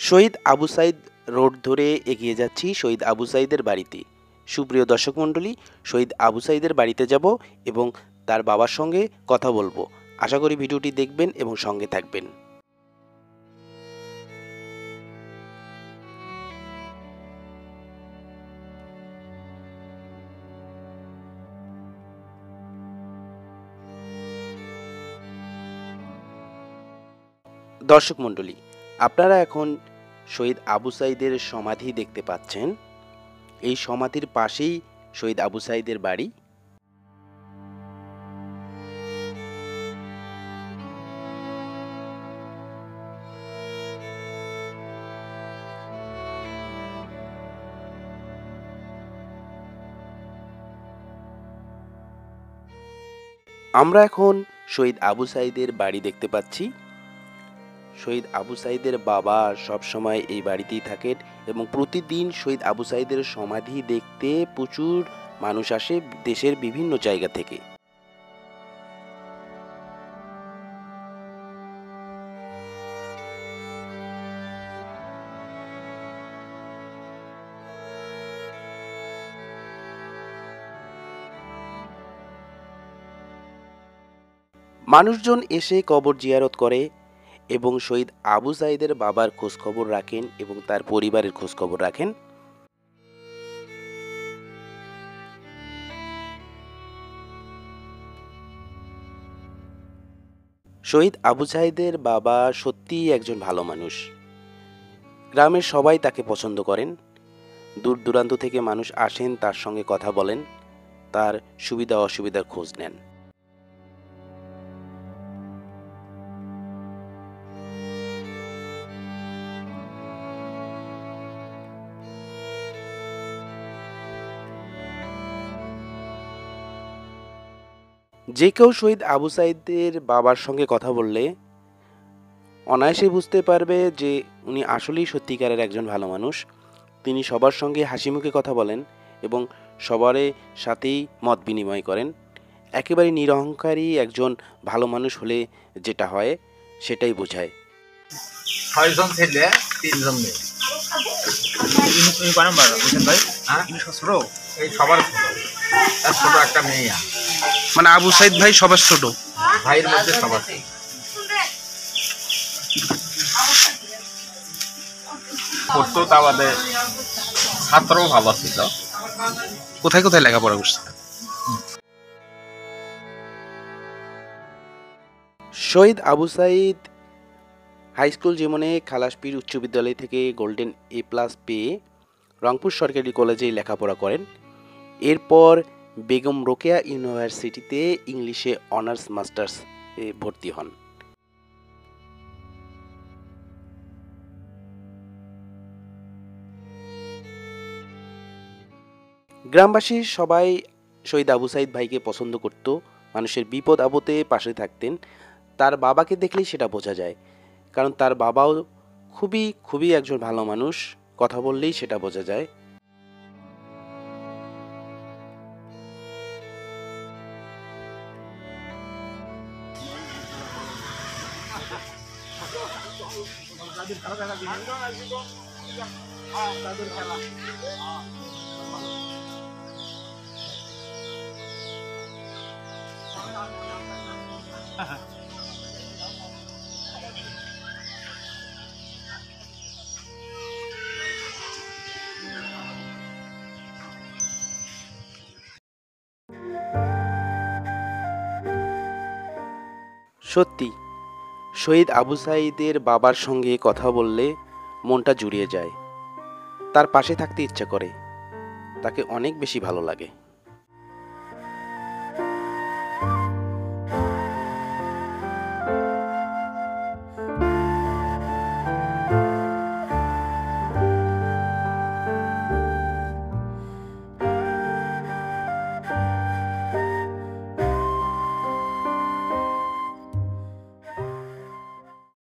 শহীদ Abu Saeed road ধরে এগিয়ে যাচ্ছি শহীদ আবু সাইদের বাড়িতে। সুপ্রিয় দর্শক মণ্ডলী, শহীদ আবু সাইদের বাড়িতে যাব এবং তার বাবার সঙ্গে কথা বলবো। আশা করি ভিডিওটি দেখবেন এবং সঙ্গে থাকবেন। দর্শক মণ্ডলী, আপনারা এখন শহীদ আবু সাইদের সমাধি দেখতে পাচ্ছেন। এই সমাধির পাশেই শহীদ আবু সাইদের বাড়ি। আমরা এখন শহীদ আবু সাইদের বাড়ি দেখতে পাচ্ছি। শহীদ আবু সাইদের বাবা সবসময় এই বাড়িতেই থাকেন এবং প্রতিদিন শহীদ আবু সাইদের সমাধি দেখতে প্রচুর মানুষ আসে দেশের বিভিন্ন জায়গা থেকে। মানুষজন এসে কবর জিয়ারত করে এবং শহীদ আবু সাইদের বাবার খোঁজখবর রাখেন এবং তার পরিবারের খোঁজখবর রাখেন। শহীদ আবু সাইদের বাবা সত্যিই একজন ভালো মানুষ। গ্রামের সবাই তাকে পছন্দ করেন। দূর দূরান্ত থেকে মানুষ আসেন, তার সঙ্গে কথা বলেন, তার সুবিধা অসুবিধার খোঁজ নেন। যে কেউ শহীদ আবু সাইদের বাবার সঙ্গে কথা বললে অনায়াসে বুঝতে পারবে যে উনি আসলেই সত্যিকারের একজন ভালো মানুষ। তিনি সবার সঙ্গে হাসি মুখে কথা বলেন এবং সবার সাথেই মত বিনিময় করেন। একেবারে নিরহংকারী একজন ভালো মানুষ হলে যেটা হয় সেটাই বোঝায়। 6 জন ছেলে 3 জন মেয়ে। ইনি কয় নাম্বার বুঝেন ভাই? হ্যাঁ, ইনি ছোট, এই সবার ছোট। তার ছোট একটা মেয়ে। মানে আবু সাইদ ভাই সবার ছোট, ভাইয়ের মধ্যে সবার ছোট। পড়তো, তা বাদে ছাত্রও ভালো ছিল। কোথায় কোথায় লেখাপড়া করছে? শহীদ আবু সাইদ হাই স্কুল জীবনে খালাসপীর উচ্চ বিদ্যালয় থেকে গোল্ডেন A+ পেয়ে রংপুর সরকারি কলেজে লেখাপড়া করেন। এরপর বেগম রোকেয়া ইউনিভার্সিটিতে ইংলিশে অনার্স মাস্টার্স এ ভর্তি হন। গ্রামবাসী সবাই শহীদ আবু সাইদ ভাইকে পছন্দ করত। মানুষের বিপদ আপদে পাশে থাকতেন। তার বাবাকে দেখলেই সেটা বোঝা যায়, কারণ তার বাবাও খুবই একজন ভালো মানুষ। কথা বললেই সেটা বোঝা যায়। সত্যি শহীদ আবু সাইদের বাবার সঙ্গে কথা বললে মনটা জুড়িয়ে যায়। তার পাশে থাকতে ইচ্ছা করে, তাকে অনেক বেশি ভালো লাগে।